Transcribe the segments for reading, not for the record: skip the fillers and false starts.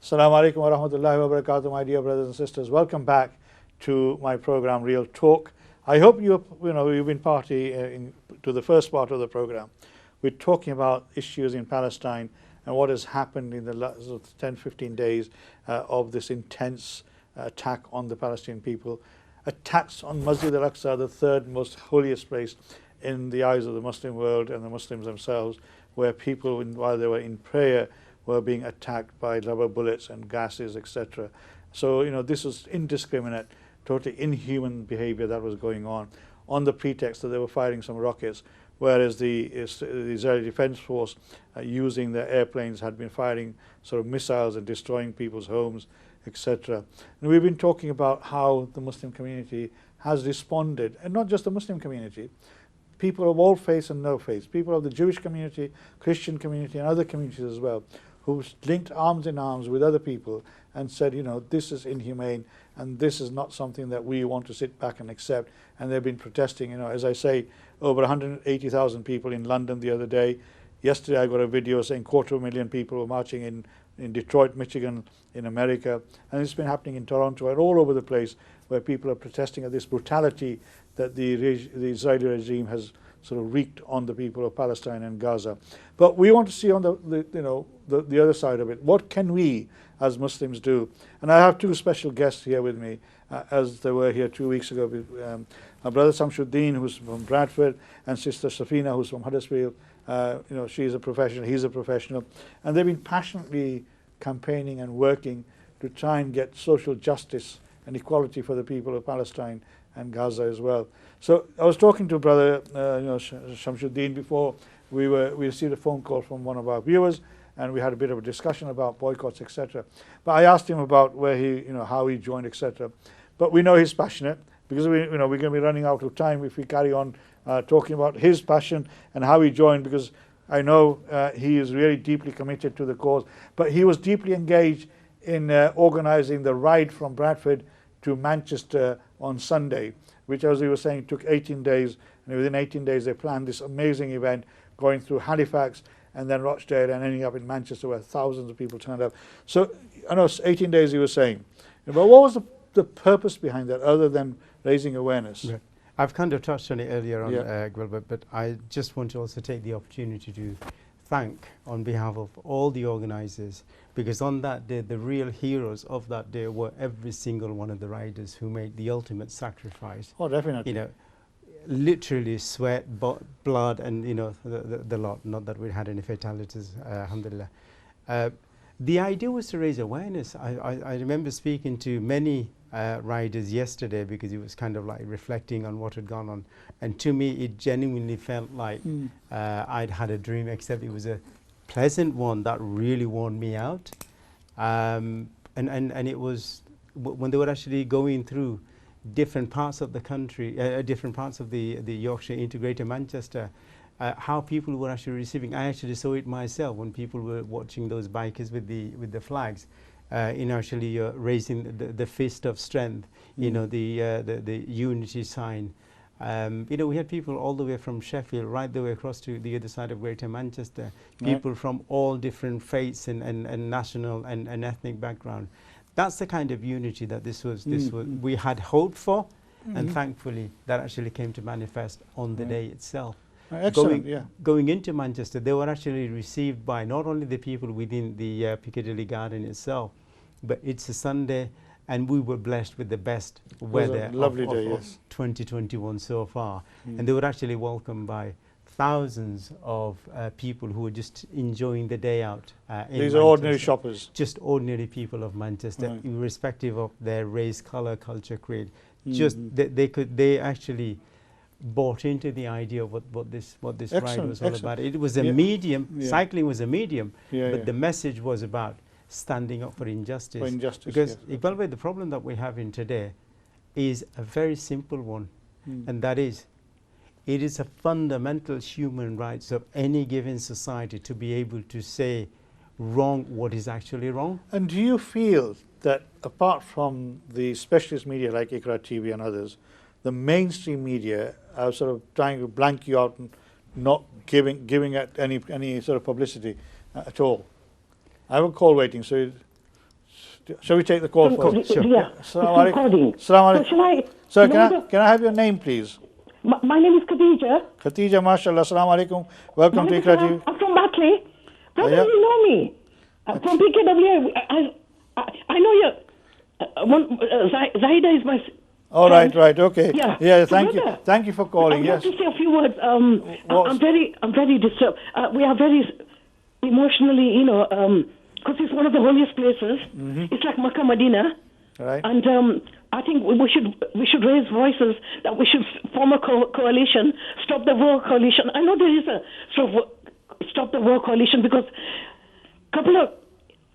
Assalamu alaikum wa rahmatullahi wa barakatuh, my dear brothers and sisters. Welcome back to my program, Real Talk. I hope you've been party to the first part of the program. We're talking about issues in Palestine and what has happened in the last 10-15 days of this intense attack on the Palestinian people. Attacks on Masjid al-Aqsa, the third most holiest place in the eyes of the Muslim world and the Muslims themselves, where people, while they were in prayer, were being attacked by rubber bullets and gases, etc. So, this was indiscriminate, totally inhuman behavior that was going on the pretext that they were firing some rockets, whereas the Israeli Defense Force, using their airplanes, had been firing sort of missiles and destroying people's homes, etc. And we've been talking about how the Muslim community has responded, and not just the Muslim community, people of all faiths and no faiths, people of the Jewish community, Christian community, and other communities as well, who linked arms in arms with other people and said, this is inhumane and this is not something that we want to sit back and accept. And they've been protesting, as I say, over 180,000 people in London the other day. Yesterday I got a video saying 250,000 people were marching in Detroit, Michigan, in America. And it's been happening in Toronto and all over the place, where people are protesting at this brutality that the Israeli regime has sort of wreaked on the people of Palestine and Gaza. But we want to see on the other side of it. What can we as Muslims do? And I have two special guests here with me, as they were here 2 weeks ago. My brother Shamsuddin, who's from Bradford, and sister Safina, who's from Huddersfield. She's a professional, he's a professional. And they've been passionately campaigning and working to try and get social justice and equality for the people of Palestine and Gaza as well. So I was talking to brother Shamsuddin before we received a phone call from one of our viewers, and we had a bit of a discussion about boycotts, etc. But I asked him about where how he joined, etc. But we know he's passionate, because we're going to be running out of time if we carry on talking about his passion and how he joined, because I know he is really deeply committed to the cause. But he was deeply engaged in organizing the ride from Bradford to Manchester on Sunday, which, as we were saying, took 18 days. And within 18 days, they planned this amazing event going through Halifax and then Rochdale and ending up in Manchester, where thousands of people turned up. So, I know 18 days, he was saying. But what was the purpose behind that, other than raising awareness? Yeah. I've kind of touched on it earlier on, but I just want to also take the opportunity to thank, on behalf of all the organizers, because on that day, the real heroes of that day were every single one of the riders who made the ultimate sacrifice. Oh, definitely. Literally sweat, blood, and the lot. Not that we had any fatalities, alhamdulillah. The idea was to raise awareness. I remember speaking to many riders yesterday, because it was kind of like reflecting on what had gone on, and to me it genuinely felt like I'd had a dream, except it was a pleasant one that really worn me out. And it was when they were actually going through different parts of the country, different parts of the Yorkshire into Greater Manchester, how people were actually receiving. I actually saw it myself when people were watching those bikers with the flags, actually raising the fist of strength, the unity sign. We had people all the way from Sheffield right the way across to the other side of Greater Manchester, people from all different faiths and national and ethnic background. That's the kind of unity that this was we had hoped for, and thankfully that actually came to manifest on the day itself. Excellent, going into Manchester, they were actually received by not only the people within the Piccadilly Garden itself, but it's a Sunday, and we were blessed with the best weather of 2021 so far. And they were actually welcomed by thousands of people who were just enjoying the day out. These are ordinary shoppers. Just ordinary people of Manchester, irrespective of their race, colour, culture, creed. Just they actually bought into the idea of what this ride was all about. It was a medium, cycling was a medium, but the message was about standing up for injustice. Because Iqbal, the problem that we have in today is a very simple one, and that is, it is a fundamental human rights of any given society to be able to say wrong what is actually wrong. And do you feel that, apart from the specialist media like Iqra TV and others, the mainstream media are sort of trying to blank you out and not giving it any sort of publicity at all? I have a call waiting, so Shall we take the call first? Sure. Yeah. Assalamu It's alaikum. recording. Assalamu So alaikum. shall I? Sir, No, can I have your name, please? my name is Khadija. Khatija, mashallah. Assalamu alaikum. Welcome to Ikra TV. I'm from Batley. Brother, yeah. you know me. I'm from PKW. I know you. Zahida is my. All right, right, okay. Yeah. Yeah, So thank you. brother, Thank you for calling. I'd Yes. like to say a few words. I'm very disturbed. We are very emotionally, because it's one of the holiest places. It's like Makkah, Medina. Right. And I think we should raise voices that we should form a coalition, stop the war coalition. I know there is a sort of stop the war coalition because a couple of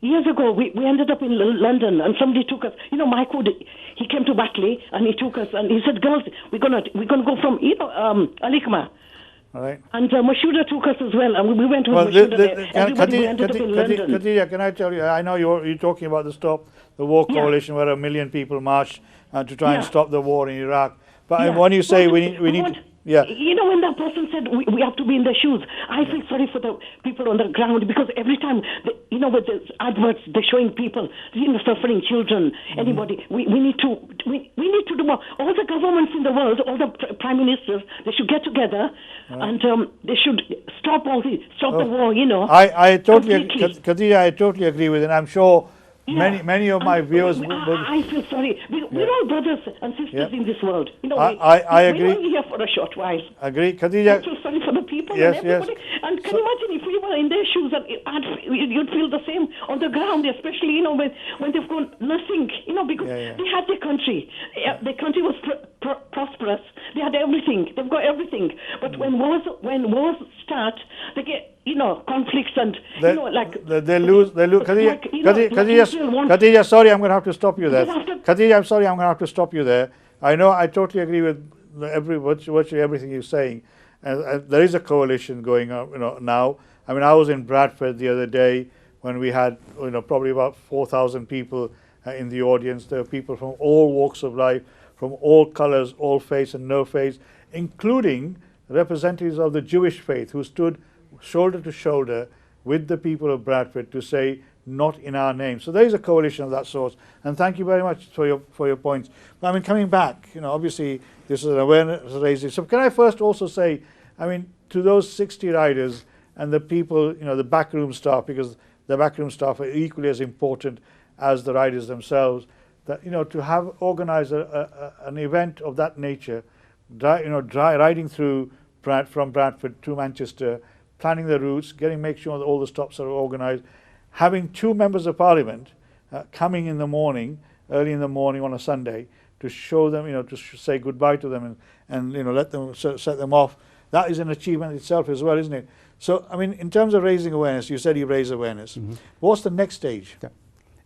years ago we ended up in London and somebody took us. Mike Wood, he came to Batley and he took us and he said, "Girls, we're gonna go from Alikma." All right. And Mashuda took us as well, and we went with Well, Mashuda there. Everybody ended up in London. Khatija, can I tell you, I know you're talking about the Stop the War Coalition where 1 million people marched to try and stop the war in Iraq. But when you say we need yeah. When that person said we have to be in their shoes, I feel sorry for the people on the ground because every time, with the adverts, they're showing people, suffering children, anybody. We need to do more. All the governments in the world, all the prime ministers, they should get together and they should stop the war. I totally, completely. Khadija, I totally agree with it. And I'm sure many of my viewers. I feel sorry. We're all brothers and sisters in this world. I agree. We're only here for a short while. Agree, Khadija. I feel sorry for the people Yes, and everybody. yes. And can you imagine if we were in their shoes and you'd feel the same on the ground, especially when they've gone nothing. Because they had their country. Their country was prosperous. They had everything. They've got everything. But when wars start, they get conflicts and they lose. Khadija, sorry, I'm going to have to stop you there. Khadija, I'm sorry, I'm going to have to stop you there. I know, I totally agree with virtually everything you're saying. There is a coalition going on, now. I mean, I was in Bradford the other day when we had probably about 4,000 people in the audience. There were people from all walks of life, from all colours, all faith and no faith, including representatives of the Jewish faith who stood shoulder to shoulder with the people of Bradford to say, not in our name. So there is a coalition of that sort. And thank you very much for your points. But I mean, coming back, obviously this is an awareness raising. So can I first also say, I mean, to those 60 riders and the people, the backroom staff, because the backroom staff are equally as important as the riders themselves, that, to have organized an event of that nature, riding through from Bradford to Manchester, planning the routes, make sure that all the stops are organized, having 2 members of parliament coming in the morning, early in the morning on a Sunday, to show them, to say goodbye to them and let them set them off. That is an achievement itself as well, isn't it? So, I mean, in terms of raising awareness, you said you raise awareness. What's the next stage? Yeah.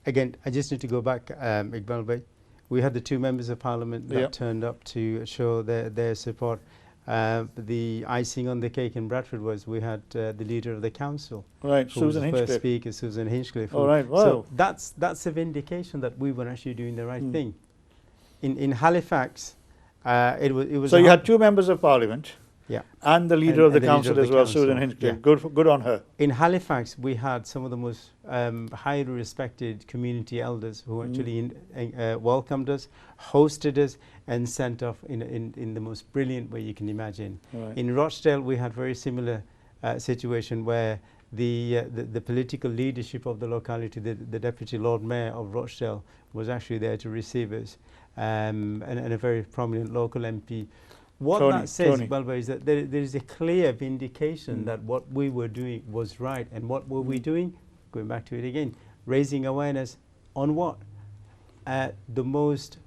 Again, I just need to go back, Iqbal Bhai. We had the 2 members of parliament that turned up to show their support. The icing on the cake in Bradford was we had the leader of the council, right, who Susan was the Hinchcliffe. first speaker, Susan Hinchcliffe. All right, wow. So that's a vindication that we were actually doing the right thing. In Halifax, it was. So you had 2 members of parliament. Yeah. And the leader of the council as well, Susan Hinchcliffe. Yeah. Good on her. In Halifax, we had some of the most highly respected community elders who actually welcomed us, hosted us, and sent off in the most brilliant way you can imagine. Right. In Rochdale, we had very similar situation where the political leadership of the locality, the Deputy Lord Mayor of Rochdale, was actually there to receive us, and a very prominent local MP. What that says, Balba, is that there is a clear vindication that what we were doing was right. And what were we doing? Going back to it again, raising awareness on what? The most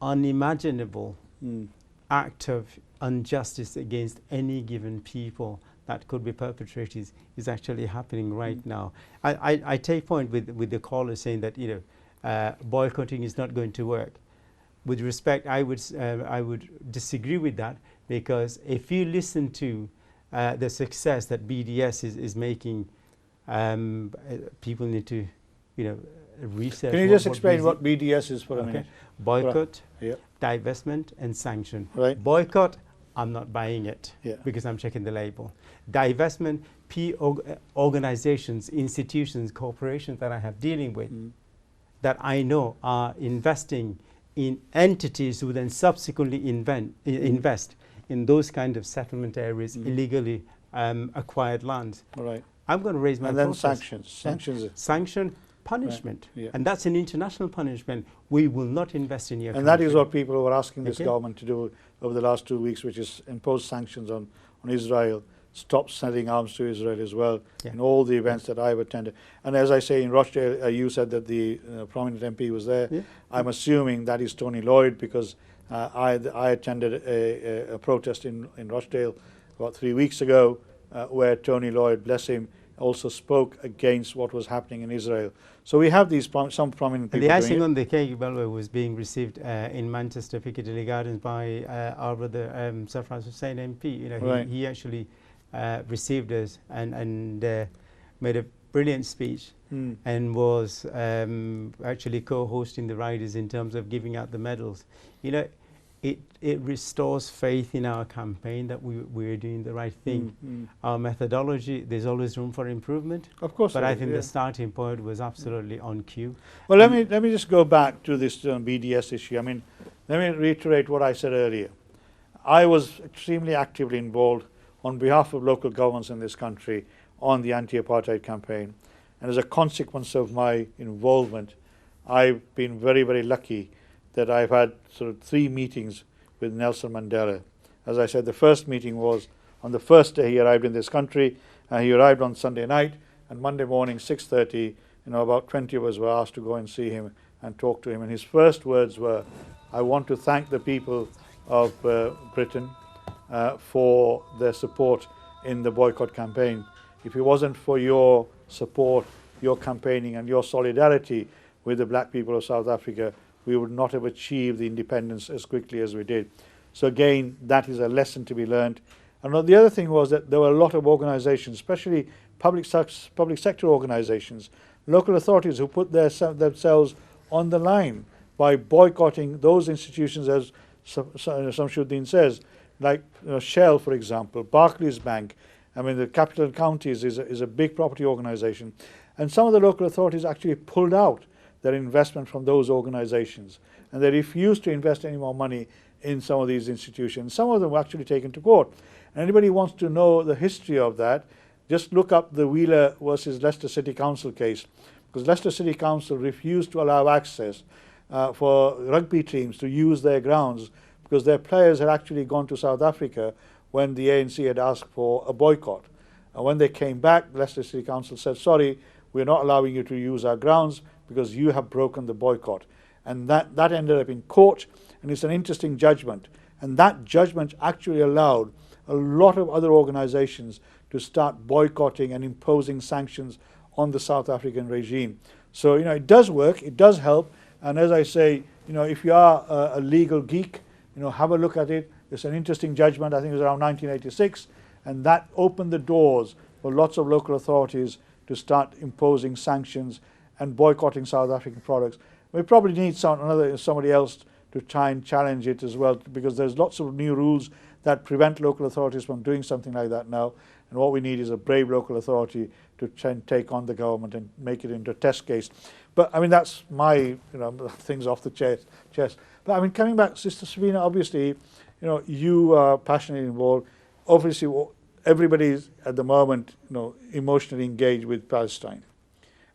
unimaginable act of injustice against any given people that could be perpetrated is actually happening right now. I take point with the caller saying that boycotting is not going to work. With respect, I would disagree with that, because if you listen to the success that BDS is making, people need to, research. Can you just explain what BDS is for a minute? Boycott, divestment, and sanction. Right. Boycott, I'm not buying it because I'm checking the label. Divestment, organizations, institutions, corporations that I have dealing with. that I know are investing in entities who then subsequently invest in those kind of settlement areas, illegally acquired lands. Right. I'm going to raise my And then protest. sanctions. Sanction, punishment. Right. Yeah. And that's an international punishment. We will not invest in your country. And that is what people were asking this Okay. government to do over the last 2 weeks, which is impose sanctions on Israel, stop selling arms to Israel as well, in all the events that I've attended. And as I say, in Rochdale, you said that the prominent MP was there. Yeah. I'm assuming that is Tony Lloyd, because I attended a protest in Rochdale about 3 weeks ago, where Tony Lloyd, bless him, also spoke against what was happening in Israel. So we have these some prominent people The doing icing it. on the cake, by the way, was being received in Manchester Piccadilly Gardens by our brother Safran Hussain MP. You know, Right. he actually received us and made a brilliant speech and was actually co-hosting the riders in terms of giving out the medals. You know, it restores faith in our campaign that we're doing the right thing. Our methodology, there's always room for improvement. Of course But there I is, think yeah. the starting point was absolutely on cue. Well, let me just go back to this BDS issue. I mean, let me reiterate what I said earlier. I was extremely actively involved on behalf of local governments in this country on the anti-apartheid campaign. And as a consequence of my involvement, I've been very, very lucky that I've had sort of 3 meetings with Nelson Mandela. As I said, the first meeting was on the first day he arrived in this country. He arrived on Sunday night, and Monday morning, 6:30, about 20 of us were asked to go and see him and talk to him. And his first words were, "I want to thank the people of Britain for their support in the boycott campaign. If it wasn't for your support, your campaigning and your solidarity with the black people of South Africa, we would not have achieved the independence as quickly as we did." So again, that is a lesson to be learned. And the other thing was that there were a lot of organizations, especially public sector organizations, local authorities, who put themselves on the line by boycotting those institutions, as Samshuddin says, like Shell, for example, Barclays Bank. I mean, the Capital and Counties is a big property organization. And some of the local authorities actually pulled out their investment from those organizations, and they refused to invest any more money in some of these institutions. Some of them were actually taken to court. And anybody who wants to know the history of that, just look up the Wheeler versus Leicester City Council case, because Leicester City Council refused to allow access for rugby teams to use their grounds, because their players had actually gone to South Africa when the ANC had asked for a boycott. And when they came back, Leicester City Council said, "Sorry, we're not allowing you to use our grounds because you have broken the boycott." And that ended up in court, and it's an interesting judgment. And that judgment actually allowed a lot of other organizations to start boycotting and imposing sanctions on the South African regime. So, it does work, it does help. And as I say, if you are a legal geek, have a look at it. It's an interesting judgment. I think it was around 1986. And that opened the doors for lots of local authorities to start imposing sanctions and boycotting South African products. We probably need somebody else to try and challenge it as well, because there's lots of new rules that prevent local authorities from doing something like that now. And what we need is a brave local authority to try and take on the government and make it into a test case. But I mean, that's my things off the chest. But I mean, coming back, Sister Sabina, obviously, you are passionately involved. Obviously, everybody is at the moment, emotionally engaged with Palestine.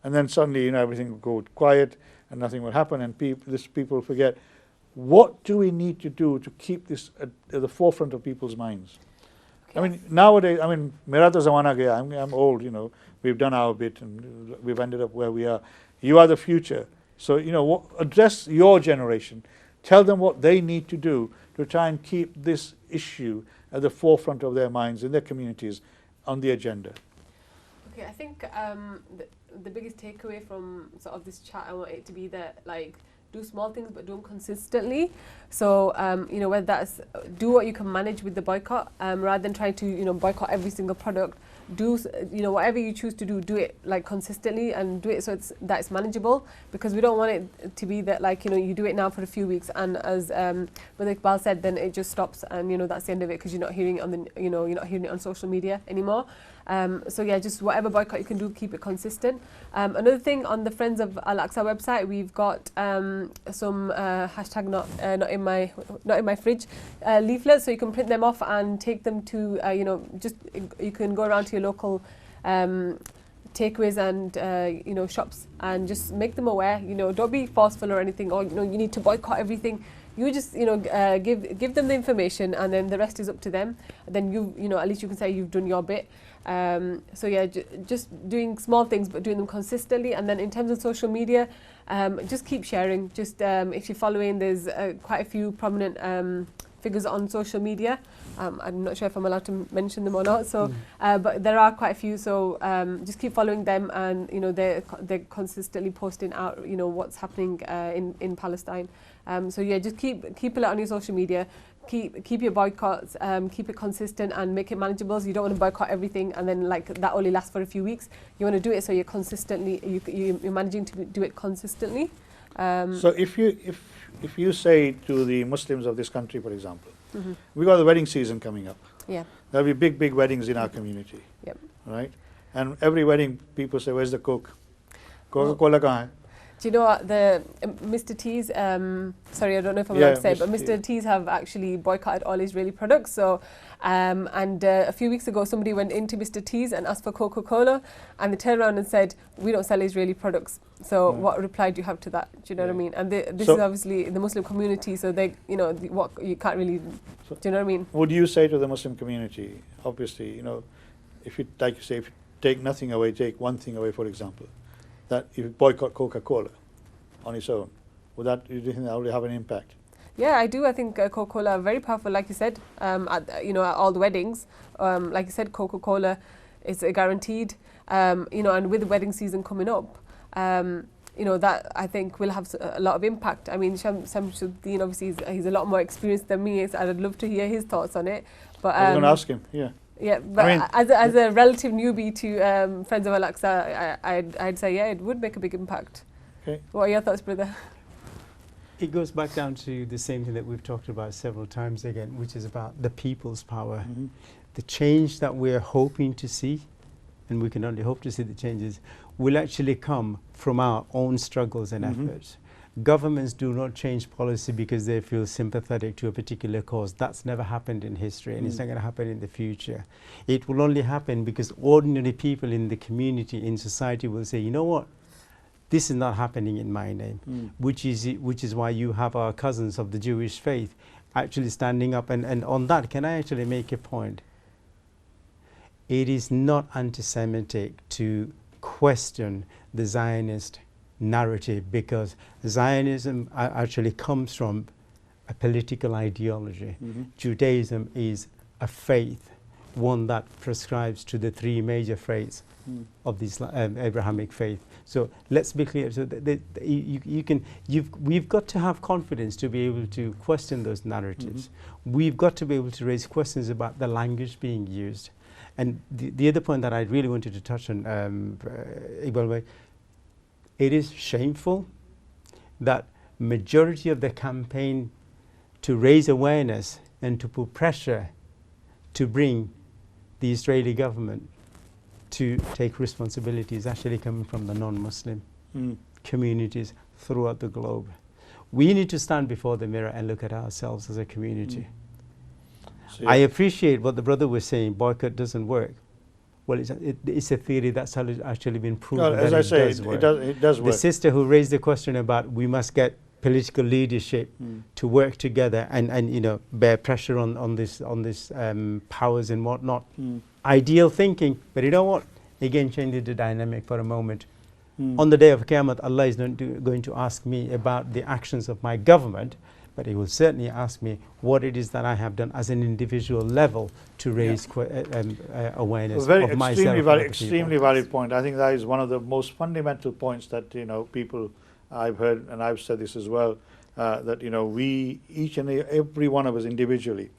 And then suddenly, everything will go quiet and nothing will happen, and people forget. What do we need to do to keep this at the forefront of people's minds? Okay. I mean, nowadays, mera to zamana gaya. I'm old, we've done our bit and we've ended up where we are. You are the future. So, address your generation. Tell them what they need to do to try and keep this issue at the forefront of their minds in their communities on the agenda. Okay, I think the biggest takeaway from sort of this chat, I want it to be that, do small things but do them consistently. So, whether that's do what you can manage with the boycott, rather than trying to, boycott every single product. Do, whatever you choose to do it consistently and do it so that it's manageable, because we don't want it to be that you do it now for a few weeks and as Brother Iqbal said, then it just stops and that's the end of it, because you're not hearing it on you're not hearing it on social media anymore. So yeah, just whatever boycott you can do, keep it consistent. Another thing on the Friends of Al-Aqsa website, we've got some hashtag not in my fridge leaflets, so you can print them off and take them to just you can go around to your local takeaways and shops and just make them aware. Don't be forceful or anything, or you need to boycott everything. You just give them the information, and then the rest is up to them. Then at least you can say you've done your bit. So yeah, just doing small things but doing them consistently. And then in terms of social media, just keep sharing. Just if you're following, there's quite a few prominent figures on social media. I'm not sure if I'm allowed to mention them or not. So, but there are quite a few. So just keep following them, and they're consistently posting out what's happening in Palestine. So yeah, just keep it on your social media. Keep your boycotts, keep it consistent and make it manageable. So you don't want to boycott everything and then that only lasts for a few weeks. You want to do it so you're managing to do it consistently. So if you say to the Muslims of this country, for example, we got the wedding season coming up. Yeah. There'll be big weddings in our community. Yep. Right? And every wedding, people say, "Where's the Coke? Coca-Cola kahan hai?" Do you know what the Mr. T's? Sorry, I don't know if I'm allowed to say, but Mr. T's have actually boycotted all Israeli products. So, and a few weeks ago, somebody went into Mr. T's and asked for Coca-Cola, and they turned around and said, "We don't sell Israeli products." So, what reply do you have to that? Do you know what I mean? And this is obviously the Muslim community, so they, what you can't really. Do you know what I mean? Would you say to the Muslim community, obviously, if you if you take nothing away, take one thing away, for example, that if you boycott Coca-Cola on its own, do you think that would have an impact? Yeah, I do. I think Coca-Cola are very powerful, like you said, at all the weddings. Like you said, Coca-Cola is guaranteed, and with the wedding season coming up, that I think will have a lot of impact. I mean, Shamsuddin, obviously, he's a lot more experienced than me, so I'd love to hear his thoughts on it. But I was going to ask him, yeah. Yeah, but as a relative newbie to Friends of Al-Aqsa, I'd say, yeah, it would make a big impact. Okay. What are your thoughts, brother? It goes back down to the same thing that we've talked about several times again, which is about the people's power. The change that we're hoping to see, and we can only hope to see the changes, will actually come from our own struggles and efforts. Governments do not change policy because they feel sympathetic to a particular cause. That's never happened in history, and it's not going to happen in the future. It will only happen because ordinary people in the community, in society, will say, you know what, this is not happening in my name, which is why you have our cousins of the Jewish faith actually standing up. And on that, can I actually make a point? It is not anti-Semitic to question the Zionist narrative, because Zionism actually comes from a political ideology. Judaism is a faith, one that prescribes to the three major faiths of the Abrahamic faith. So let's be clear. So we've got to have confidence to be able to question those narratives. We've got to be able to raise questions about the language being used. And the other point that I really wanted to touch on, Iqbal, it is shameful that majority of the campaign to raise awareness and to put pressure to bring the Israeli government to take responsibility is actually coming from the non-Muslim communities throughout the globe. We need to stand before the mirror and look at ourselves as a community. So I appreciate what the brother was saying, boycott doesn't work. Well, it's a theory that's actually been proven. Well, as I say, it does work. The sister who raised the question about we must get political leadership to work together and bear pressure on this powers and whatnot. Ideal thinking, but you know what? Again, changing the dynamic for a moment. On the day of Qiyamah, Allah is not going to ask me about the actions of my government, but He will certainly ask me what it is that I have done as an individual level to raise awareness of myself. Extremely valid point. I think that is one of the most fundamental points that people I've heard, and I've said this as well, that we, each and every one of us individually,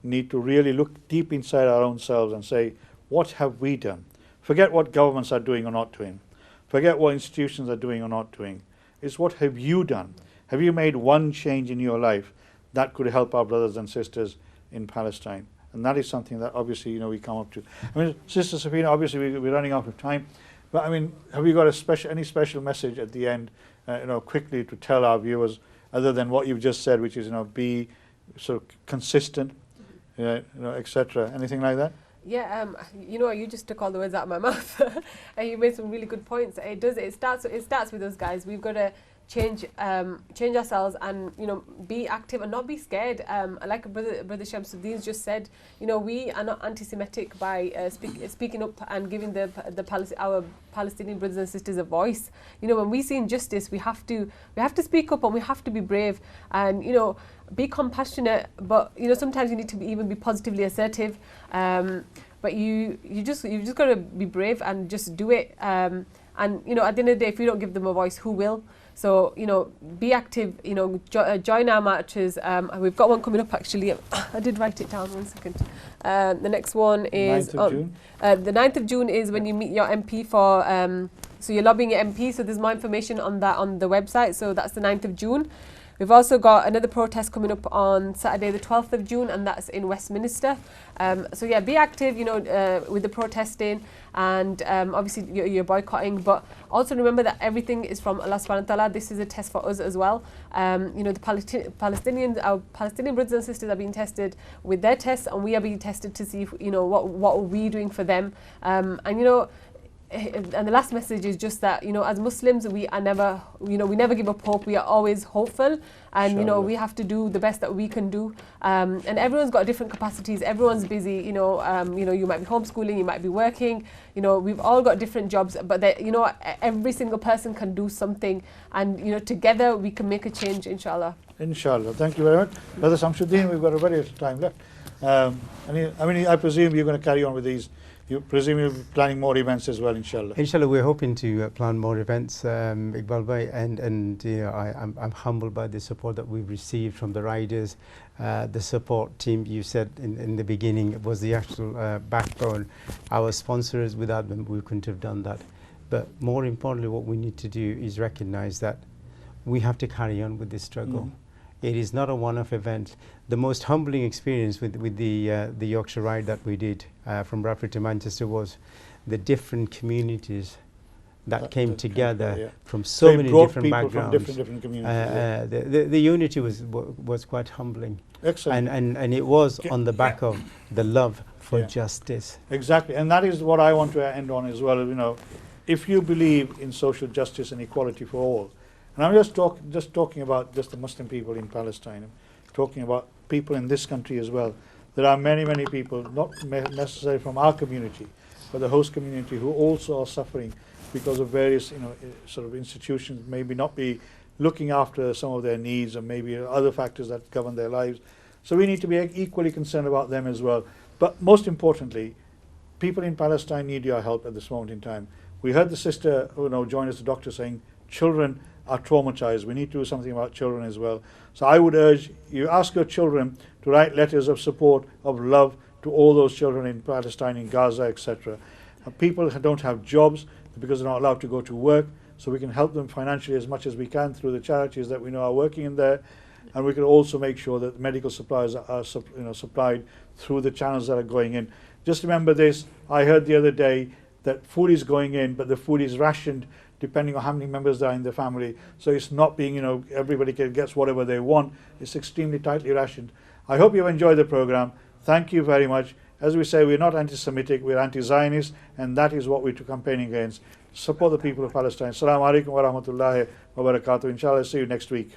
need to really look deep inside our own selves and say, what have we done? Forget what governments are doing or not doing. Forget what institutions are doing or not doing. It's what have you done? Have you made one change in your life that could help our brothers and sisters in Palestine? And that is something that obviously, we come up to. I mean, Sister Safina, obviously we're running out of time, but I mean, have you got any special message at the end, quickly to tell our viewers, other than what you've just said, which is, be sort of consistent, etc. Anything like that? Yeah, you just took all the words out of my mouth, and you made some really good points. It starts with us guys. We've got to change ourselves, and be active and not be scared. Like brother Shamsuddin just said, we are not anti-Semitic by speaking up and giving our Palestinian brothers and sisters a voice. When we see injustice, we have to speak up, and we have to be brave, and be compassionate. But sometimes you need to even be positively assertive. But you just got to be brave and just do it. And at the end of the day, if you don't give them a voice, who will? So, be active, join our marches. We've got one coming up, actually. I did write it down, 1 second. The next one is... 9th of June? The 9th of June is when you meet your MP for... so you're lobbying your MP, so there's more information on that on the website. So that's the 9th of June. We've also got another protest coming up on Saturday the 12th of June, and that's in Westminster. So yeah, be active, with the protesting, and obviously you're boycotting, but also remember that everything is from Allah subhanahu wa ta'ala. This is a test for us as well. The Palestinians, our Palestinian brothers and sisters are being tested with their tests, and we are being tested to see if, what are we doing for them. And the last message is just that, as Muslims, we never give up hope. We are always hopeful, and we have to do the best that we can do. And everyone's got different capacities. Everyone's busy. You might be homeschooling, you might be working. We've all got different jobs, but every single person can do something, and together we can make a change, inshallah. Inshallah. Thank you very much, Brother Shamsuddin. We've got a very little time left. I presume you're going to carry on with these. You presume you're planning more events as well, inshallah. Inshallah, we're hoping to plan more events, Iqbal Bhai, and I'm humbled by the support that we've received from the riders. The support team, you said in the beginning, was the actual backbone. Our sponsors, without them, we couldn't have done that. But more importantly, what we need to do is recognize that we have to carry on with this struggle. Mm. It is not a one-off event. The most humbling experience with the Yorkshire ride that we did from Bradford to Manchester was the different communities that came together from so many different backgrounds. From different communities. The unity was quite humbling. Excellent. And it was on the back of the love for justice. Exactly, and that is what I want to end on as well. If you believe in social justice and equality for all, and I'm just talking about just the Muslim people in Palestine, I'm talking about people in this country as well. There are many, many people, not necessarily from our community, but the host community, who also are suffering because of various, sort of institutions maybe not be looking after some of their needs, or maybe other factors that govern their lives. So we need to be equally concerned about them as well. But most importantly, people in Palestine need your help at this moment in time. We heard the sister who joined us, the doctor, saying children are traumatized. We need to do something about children as well. So I would urge you, ask your children to write letters of support, of love to all those children in Palestine, in Gaza, etc. People don't have jobs because they're not allowed to go to work, so we can help them financially as much as we can through the charities that we know are working in there, and we can also make sure that medical supplies are supplied through the channels that are going in. Just remember this, I heard the other day that food is going in, but the food is rationed depending on how many members there are in the family. So it's not being, everybody gets whatever they want. It's extremely tightly rationed. I hope you've enjoyed the program. Thank you very much. As we say, we're not anti-Semitic, we're anti-Zionist, and that is what we're campaigning against. Support the people of Palestine. Assalamu alaikum wa rahmatullahi wa barakatuh. Inshallah, see you next week.